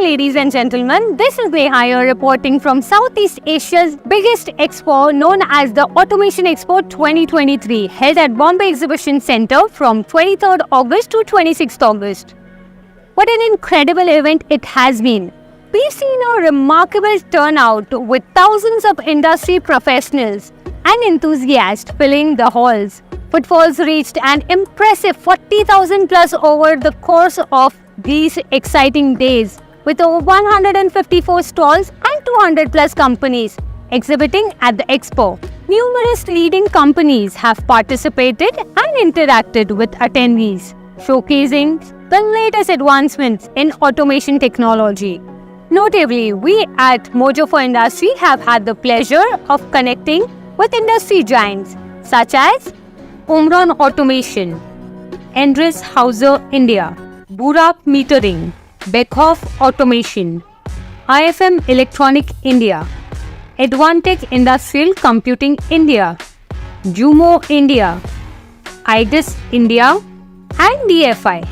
ladies and gentlemen. This is Desai reporting from Southeast Asia's biggest expo known as the Automation Expo 2023, held at Bombay Exhibition Centre from 23rd August to 26th August. What an incredible event it has been. We've seen a remarkable turnout with thousands of industry professionals and enthusiasts filling the halls. Footfalls reached an impressive 40,000 plus over the course of these exciting days, with over 154 stalls and 200 plus companies exhibiting at the Expo. Numerous leading companies have participated and interacted with attendees, showcasing the latest advancements in automation technology. Notably, we at Mojo for Industry have had the pleasure of connecting with industry giants such as Omron Automation, endress+hauser India, Burak Metering, Beckhoff Automation, IFM Electronic India, Advantech Industrial Computing India, Jumo India, IDIS India, and DFI.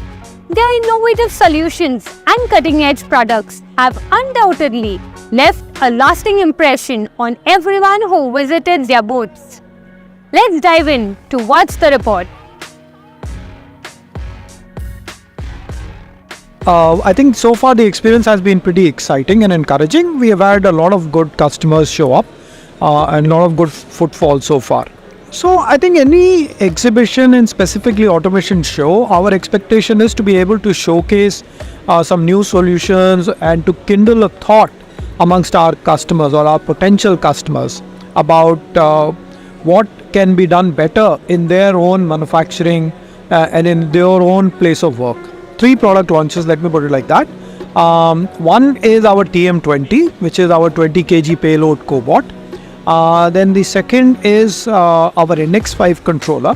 Their innovative solutions and cutting-edge products have undoubtedly left a lasting impression on everyone who visited their booths. Let's dive in to watch the report. I think so far the experience has been pretty exciting and encouraging. We have had a lot of good customers show up and a lot of good footfall so far. So I think any exhibition and specifically automation show, our expectation is to be able to showcase some new solutions and to kindle a thought amongst our customers or our potential customers about what can be done better in their own manufacturing and in their own place of work. 3 product launches, let me put it like that. One is our TM20, which is our 20 kg payload cobot. Then the second is our NX5 controller,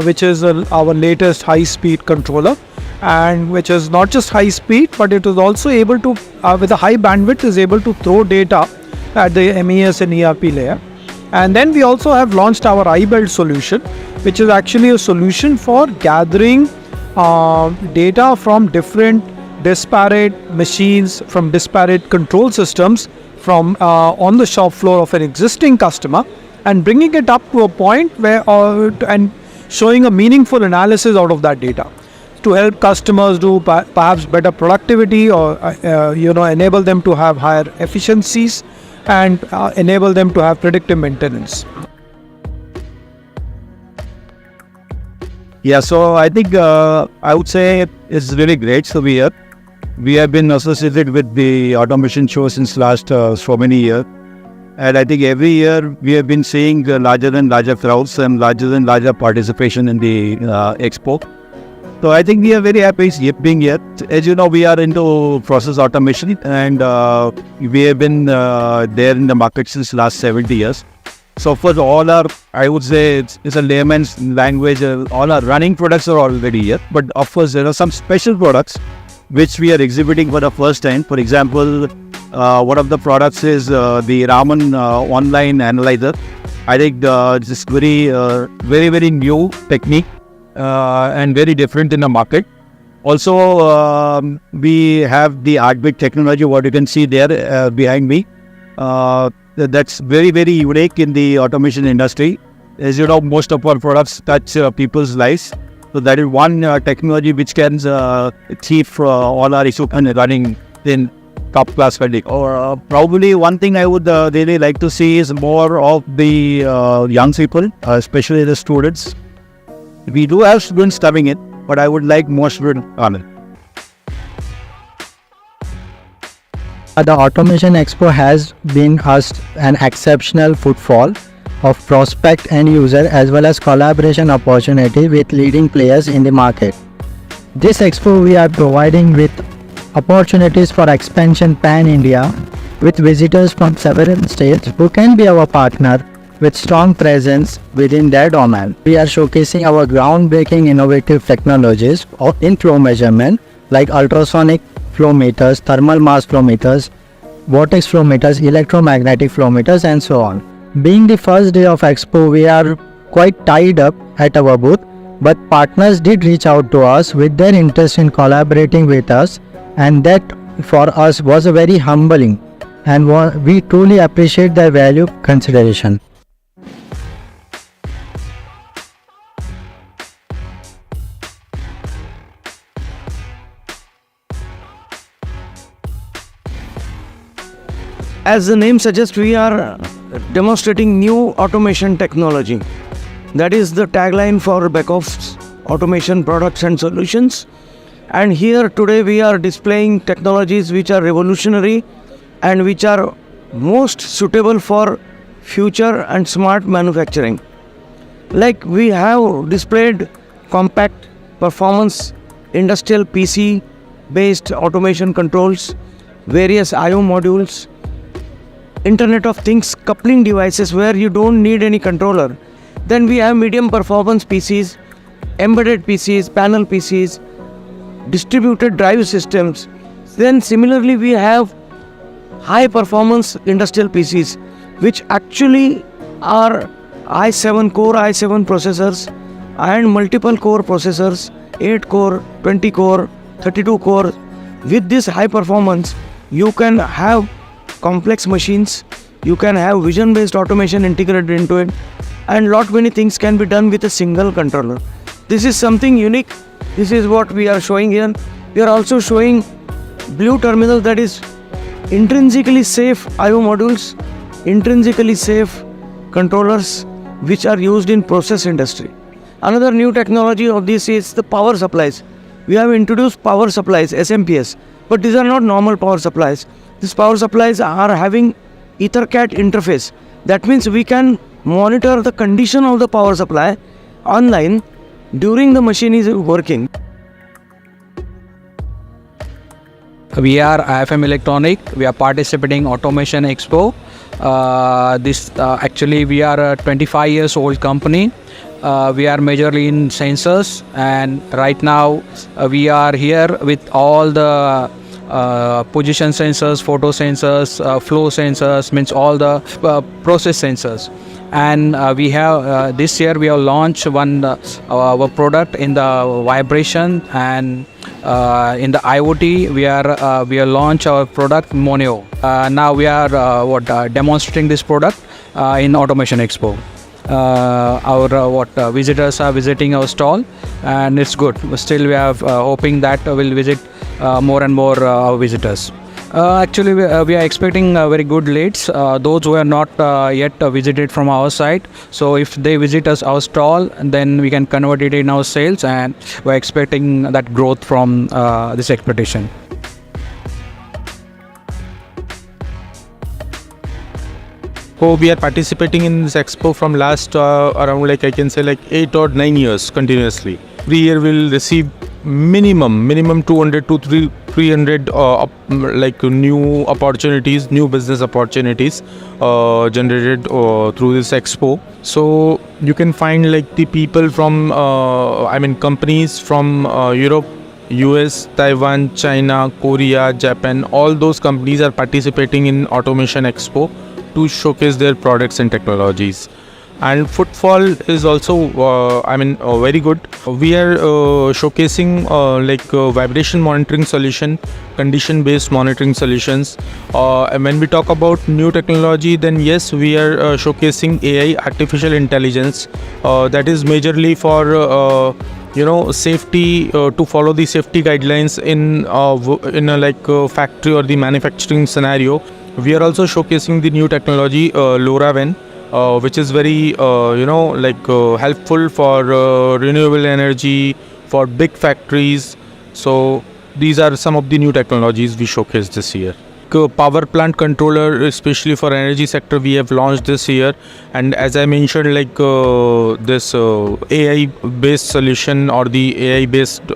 which is our latest high-speed controller, and which is not just high speed, but it is also able to, with a high bandwidth, is able to throw data at the MES and ERP layer. And then we also have launched our iBuild solution, which is actually a solution for gathering data from different disparate machines, from disparate control systems from on the shop floor of an existing customer, and bringing it up to a point where and showing a meaningful analysis out of that data to help customers do perhaps better productivity or enable them to have higher efficiencies and enable them to have predictive maintenance. Yeah, so I think I would say it's really great to be here. We have been associated with the automation show since last so many years. And I think every year we have been seeing larger and larger crowds and larger and larger participation in the Expo. So I think we are very happy being here. As you know, we are into process automation and we have been there in the market since last 70 years. So for all our, I would say it's a layman's language, all our running products are already here. But of course, there are some special products which we are exhibiting for the first time. For example, one of the products is the Raman online analyzer. I think it's very new technique and very different in the market. Also, we have the Artbit technology, what you can see there behind me. That's very unique in the automation industry. As you know, most of our products touch people's lives. So that is one technology which can keep all our equipment running in top class quality. Or probably one thing I would really like to see is more of the young people, especially the students. We do have students coming in, but I would like more students on it. The Automation Expo has been an exceptional footfall of prospect and user as well as collaboration opportunity with leading players in the market. This Expo we are providing with opportunities for expansion pan-India with visitors from several states who can be our partner with strong presence within their domain. We are showcasing our groundbreaking innovative technologies in flow measurement like ultrasonic flow meters, thermal mass flow meters, vortex flow meters, electromagnetic flow meters, and so on. Being the first day of Expo, we are quite tied up at our booth, but partners did reach out to us with their interest in collaborating with us, and that for us was a very humbling, and we truly appreciate their value consideration. As the name suggests, we are demonstrating new automation technology. That is the tagline for Beckhoff's automation products and solutions. And here today we are displaying technologies which are revolutionary and which are most suitable for future and smart manufacturing. Like we have displayed compact performance industrial PC based automation controls, various IO modules, Internet of Things coupling devices where you don't need any controller. Then we have medium performance PCs, embedded PCs, panel PCs, distributed drive systems. Then similarly we have high performance industrial PCs which actually are i7 core i7 processors and multiple core processors, 8 core, 20 core, 32 core. With this high performance you can have complex machines, you can have vision based automation integrated into it, and lot many things can be done with a single controller. This is something unique. This is what we are showing here. We are also showing blue terminal, that is intrinsically safe IO modules, intrinsically safe controllers which are used in process industry. Another new technology of this is the power supplies. We have introduced power supplies, SMPS, but these are not normal power supplies. These power supplies are having EtherCAT interface. That means we can monitor the condition of the power supply online during the machine is working. We are IFM Electronic. We are participating Automation Expo. Actually we are a 25 years old company. We are majorly in sensors, and right now we are here with all the position sensors, photo sensors, flow sensors, means all the process sensors. And we have this year we have launched our product in the vibration, and in the IoT we are launch our product Moneo. Now we are demonstrating this product in Automation Expo. Our visitors are visiting our stall, and it's good. Still we are hoping that we'll visit more and more our visitors. Actually we are expecting very good leads, those who are not yet visited from our side. So if they visit our stall, then we can convert it in our sales, and we're expecting that growth from this expectation. So we are participating in this expo from last around, like I can say, like 8 or 9 years continuously. Every year we'll receive minimum 200 to 300 like new opportunities, new business opportunities generated through this expo. So you can find like the people from companies from Europe, US, Taiwan, China, Korea, Japan. All those companies are participating in Automation Expo to showcase their products and technologies. And footfall is also very good. We are showcasing vibration monitoring solution, condition based monitoring solutions. And when we talk about new technology, then yes, we are showcasing AI, artificial intelligence, that is majorly for safety, to follow the safety guidelines in a factory or the manufacturing scenario. We are also showcasing the new technology LoRaWAN, which is very helpful for renewable energy, for big factories. So these are some of the new technologies we showcased this year. Power plant controller, especially for energy sector, we have launched this year. And as I mentioned, this AI based solution or the AI based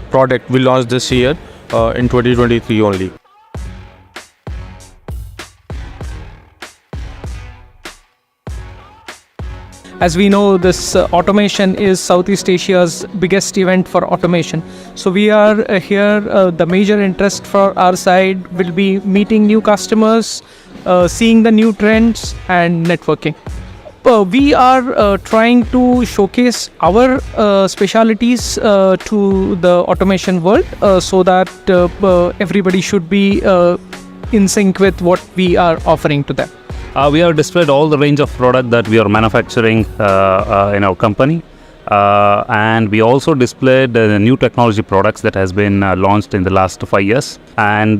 product we launched this year in 2023 only. As we know, this automation is Southeast Asia's biggest event for automation. So we are here, the major interest for our side will be meeting new customers, seeing the new trends and networking. we are trying to showcase our specialities to the automation world so that everybody should be in sync with what we are offering to them. We have displayed all the range of product that we are manufacturing in our company, and we also displayed new technology products that has been launched in the last 5 years. And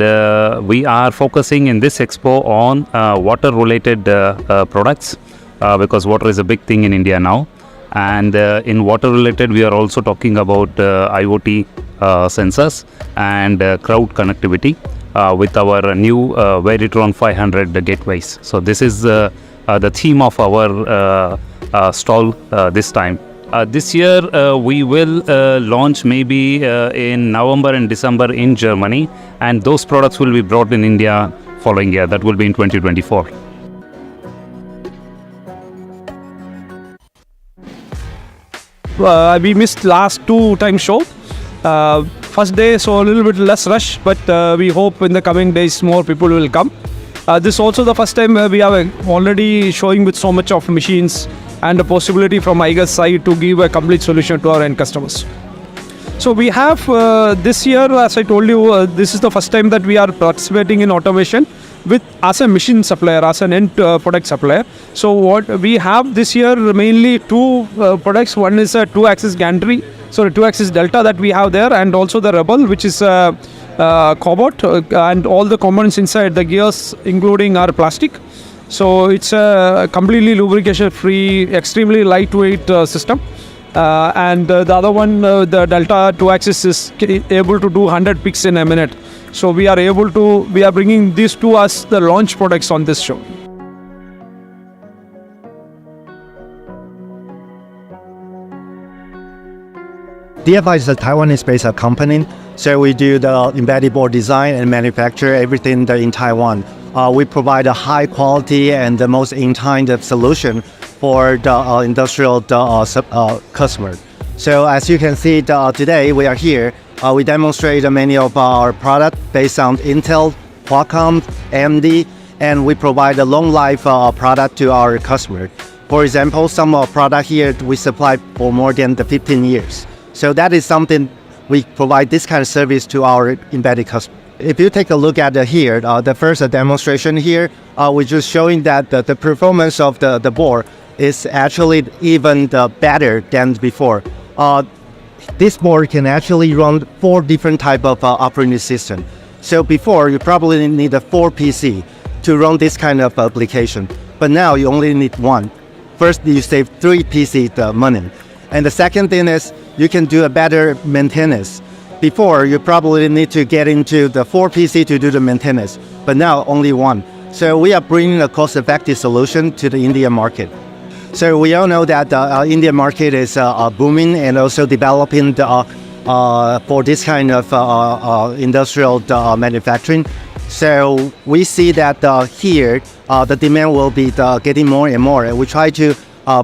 we are focusing in this expo on water related products because water is a big thing in India now. And in water related, we are also talking about IoT sensors and crowd connectivity. With our new Veritron 500 gateways. So this is the theme of our stall this time. This year we will launch maybe in November and December in Germany, and those products will be brought in India following year. That will be in 2024. We missed last 2 times show. First day, so a little bit less rush, but we hope in the coming days more people will come. This is also the first time we are already showing with so much of machines and the possibility from IGA's side to give a complete solution to our end customers. So we have this year, as I told you, this is the first time that we are participating in automation with as a machine supplier, as an end product supplier. So what we have this year mainly 2 products. One is a 2-axis gantry. So the 2-axis delta that we have there, and also the Rebel, which is a cobot, and all the components inside the gears, including are plastic. So it's a completely lubrication free, extremely lightweight system. And the other one, the Delta 2-axis, is able to do 100 picks in a minute. So we are bringing these 2 as the launch products on this show. DFI is a Taiwanese-based company, so we do the embedded board design and manufacture everything in Taiwan. We provide a high quality and the most in-time solution for the industrial customer. So as you can see today, we are here. We demonstrate many of our products based on Intel, Qualcomm, AMD, and we provide a long life product to our customer. For example, some of our product here we supply for more than 15 years. So that is something we provide this kind of service to our embedded customer. If you take a look at here, the first demonstration here, we're just showing that the performance of the board is actually even better than before. This board can actually run 4 different type of operating system. So before you probably need a 4 PC to run this kind of application, but now you only need 1. First, you save 3 PC money. And the second thing is you can do a better maintenance. Before, you probably need to get into the 4 PC to do the maintenance, but now only 1. So we are bringing a cost-effective solution to the Indian market. So we all know that the Indian market is booming and also developing for this kind of industrial manufacturing. So we see that here the demand will be getting more and more, and we try to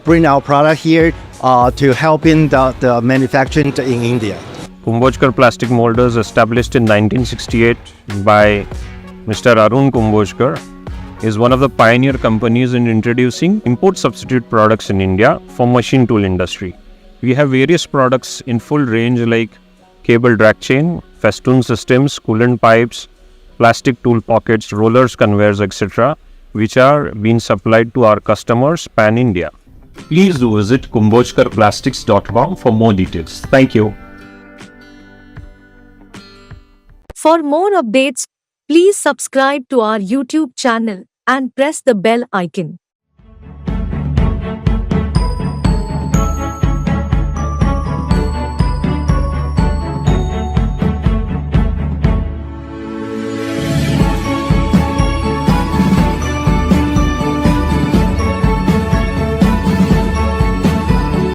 bring our product here to help in the manufacturing in India. Kumbhojkar Plastic Molders, established in 1968 by Mr. Arun Kumbhojkar, is one of the pioneer companies in introducing import substitute products in India for machine tool industry. We have various products in full range like cable drag chain, festoon systems, coolant pipes, plastic tool pockets, rollers, conveyors, etc., which are being supplied to our customers pan-India. Please do visit kumbhojkarplastics.com for more details. Thank you. For more updates, please subscribe to our YouTube channel and press the bell icon.